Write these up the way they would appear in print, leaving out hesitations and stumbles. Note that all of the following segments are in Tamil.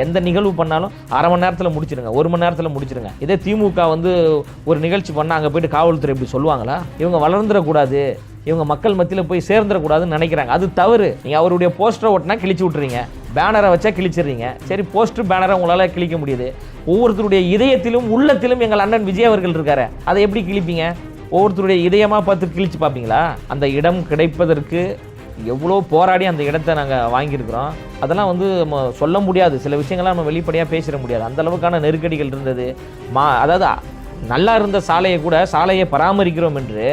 எந்த நிகழ்வு பண்ணாலும் அரை மணி நேரத்தில் முடிச்சிருங்க, ஒரு மணி நேரத்தில் முடிச்சிருங்க. இதே திமுக ஒரு நிகழ்ச்சி பண்ணால் அங்கே போயிட்டு காவல்துறை இப்படி சொல்லுவாங்களா? இவங்க வளர்ந்துடக்கூடாது, இவங்க மக்கள் மத்தியில் போய் சேர்ந்துடக்கூடாதுன்னு நினைக்கிறாங்க. அது தவறு. நீங்கள் அவருடைய போஸ்டரை ஓட்டினா கிழிச்சு விட்டுறீங்க, பேனரை வச்சா கிழிச்சிடுறீங்க. சரி, போஸ்டர் பேனரை உங்களால் கிழிக்க முடியுது. ஒவ்வொருத்தருடைய இதயத்திலும் உள்ளத்திலும் எங்கள் அண்ணன் விஜய் அவர்கள் இருக்காரு, அதை எப்படி கிழிப்பீங்க? ஒவ்வொருத்தருடைய இதயமாக பார்த்து கிழிச்சு பார்ப்பீங்களா? அந்த இடம் கிடைப்பதற்கு எவ்வளோ போராடி அந்த இடத்த நாங்கள் வாங்கியிருக்கிறோம். அதெல்லாம் நம்ம சொல்ல முடியாது. சில விஷயங்கள்லாம் நம்ம வெளிப்படையாக பேசிட முடியாது. அந்த அளவுக்கான நெருக்கடிகள் இருந்தது. அதாவது நல்லா இருந்த சாலையை கூட சாலையை பராமரிக்கிறோம் என்று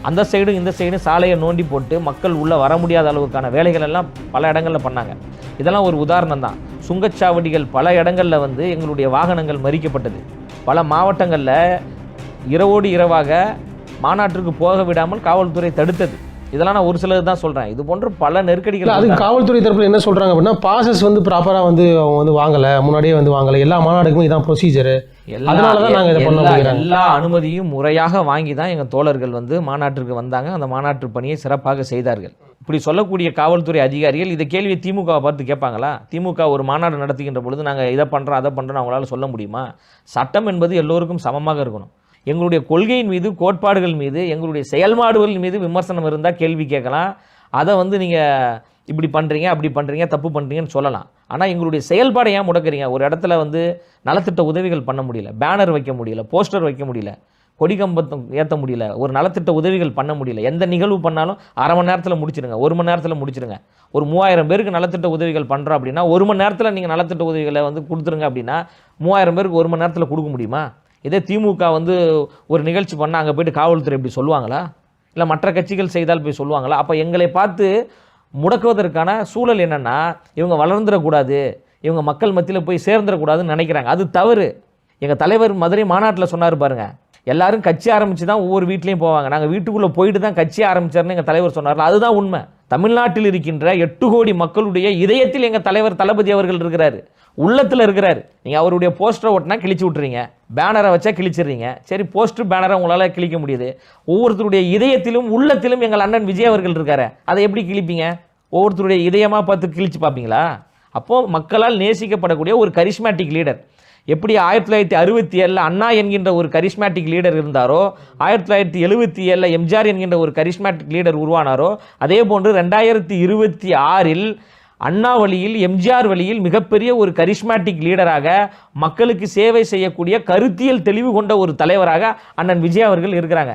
அந்த சைடும் இந்த சைடும் சாலையை நோண்டி போட்டு மக்கள் உள்ளே வர முடியாத அளவுக்கான வேலைகள் எல்லாம் பல இடங்களில் பண்ணாங்க. இதெல்லாம் ஒரு உதாரணம் தான். சுங்கச்சாவடிகள் பல இடங்களில் எங்களுடைய வாகனங்கள் மறிக்கப்பட்டது. பல மாவட்டங்களில் இரவோடு இரவாக மாநாட்டிற்கு போக விடாமல் காவல்துறை தடுத்தது. இதெல்லாம் நான் ஒரு சிலது தான் சொல்கிறேன். இது போன்ற பல நெருக்கடிகள். அது காவல்துறை தரப்பில் என்ன சொல்கிறாங்க அப்படின்னா, பாசஸ் ப்ராப்பராக அவங்க வாங்கலை, முன்னாடியே வாங்கலை, எல்லா மாநாடுக்குமே இதான் ப்ரொசீஜரு, அதனால தான் நாங்கள் இதை பண்ண முடியும். எல்லா அனுமதியும் முறையாக வாங்கி தான் எங்கள் தோழர்கள் மாநாட்டிற்கு வந்தாங்க. அந்த மாநாட்டு பணியை சிறப்பாக செய்தார்கள். இப்படி சொல்லக்கூடிய காவல்துறை அதிகாரிகள் இதை கேள்வியை திமுகவை பார்த்து கேட்பாங்களா? திமுக ஒரு மாநாடு நடத்துகின்ற பொழுது நாங்கள் இதை பண்ணுறோம் அதை பண்ணுறோம் அவங்களால சொல்ல முடியுமா? சட்டம் என்பது எல்லோருக்கும் சமமாக இருக்கணும். எங்களுடைய கொள்கையின் மீது, கோட்பாடுகள் மீது, எங்களுடைய செயல்பாடுகள் மீது விமர்சனம் இருந்தால் கேள்வி கேட்கலாம். அதை நீங்கள் இப்படி பண்ணுறீங்க, அப்படி பண்ணுறீங்க, தப்பு பண்ணுறீங்கன்னு சொல்லலாம். ஆனால் எங்களுடைய செயல்பாடை ஏன் முடக்கிறீங்க? ஒரு இடத்துல நலத்திட்ட உதவிகள் பண்ண முடியல, பேனர் வைக்க முடியல, போஸ்டர் வைக்க முடியல, கொடிக்கம்பத்தம் ஏற்ற முடியல, ஒரு நலத்திட்ட உதவிகள் பண்ண முடியல. எந்த நிகழ்வு பண்ணாலும் அரை மணி நேரத்தில் முடிச்சிருங்க, ஒரு மணி நேரத்தில் முடிச்சிருங்க. ஒரு 3000 பேருக்கு நலத்திட்ட உதவிகள் பண்ணுறோம் அப்படின்னா ஒரு மணி நேரத்தில் நீங்கள் நலத்திட்ட உதவிகளை கொடுத்துருங்க அப்படின்னா 3000 பேருக்கு ஒரு மணி நேரத்தில் கொடுக்க முடியுமா? இதே திமுக ஒரு நிகழ்ச்சி பண்ணால் அங்கே போய்ட்டு காவல்துறை இப்படி சொல்லுவாங்களா? இல்லை மற்ற கட்சிகள் செய்தால் போய் சொல்லுவாங்களா? அப்போ எங்களை பார்த்து முடக்குவதற்கான சூழல் என்னென்னா, இவங்க வளர்ந்துடக்கூடாது, இவங்க மக்கள் மத்தியில் போய் சேர்ந்துடக்கூடாதுன்னு நினைக்கிறாங்க. அது தவறு. எங்கள் தலைவர் மதுரை மாநாட்டில் சொன்னார் பாருங்க, எல்லாரும் கட்சி ஆரம்பித்து தான் ஒவ்வொரு வீட்லேயும் போவாங்க, நாங்கள் வீட்டுக்குள்ளே போயிட்டு தான் கட்சி ஆரம்பிச்சார்னு எங்கள் தலைவர் சொன்னார். அதுதான் உண்மை. தமிழ்நாட்டில் இருக்கின்ற 8 கோடி மக்களுடைய இதயத்தில் எங்கள் தலைவர் தளபதி அவர்கள் இருக்கிறாரு, உள்ளத்தில் இருக்கிறார். நீங்கள் அவருடைய போஸ்டரை ஓட்டினா கிழிச்சு விட்டுறீங்க, பேனரை வச்சா கிழிச்சிடுறீங்க. சரி, போஸ்டர் பேனரை உங்களால் கிழிக்க முடியுது. ஒவ்வொருத்தருடைய இதயத்திலும் உள்ளத்திலும் எங்கள் அண்ணன் விஜய் அவர்கள் இருக்காரு, அதை எப்படி கிழிப்பீங்க? ஒவ்வொருத்தருடைய இதயமாக பார்த்து கிழிச்சு பார்ப்பீங்களா? அப்போது மக்களால் நேசிக்கப்படக்கூடிய ஒரு கரிஸ்மேட்டிக் லீடர், எப்படி 1967 அண்ணா என்கின்ற ஒரு கரிஸ்மேட்டிக் லீடர் இருந்தாரோ, 1977 எம்ஜிஆர் என்கின்ற ஒரு கரிஸ்மேட்டிக் லீடர் உருவானாரோ, அதே போன்று 2026 அண்ணா வழியில், எம்ஜிஆர் வழியில் மிகப்பெரிய ஒரு கரிஸ்மேட்டிக் லீடராக, மக்களுக்கு சேவை செய்யக்கூடிய கருத்தியல் தெளிவு கொண்ட ஒரு தலைவராக அண்ணன் விஜய் அவர்கள் இருக்கிறாங்க.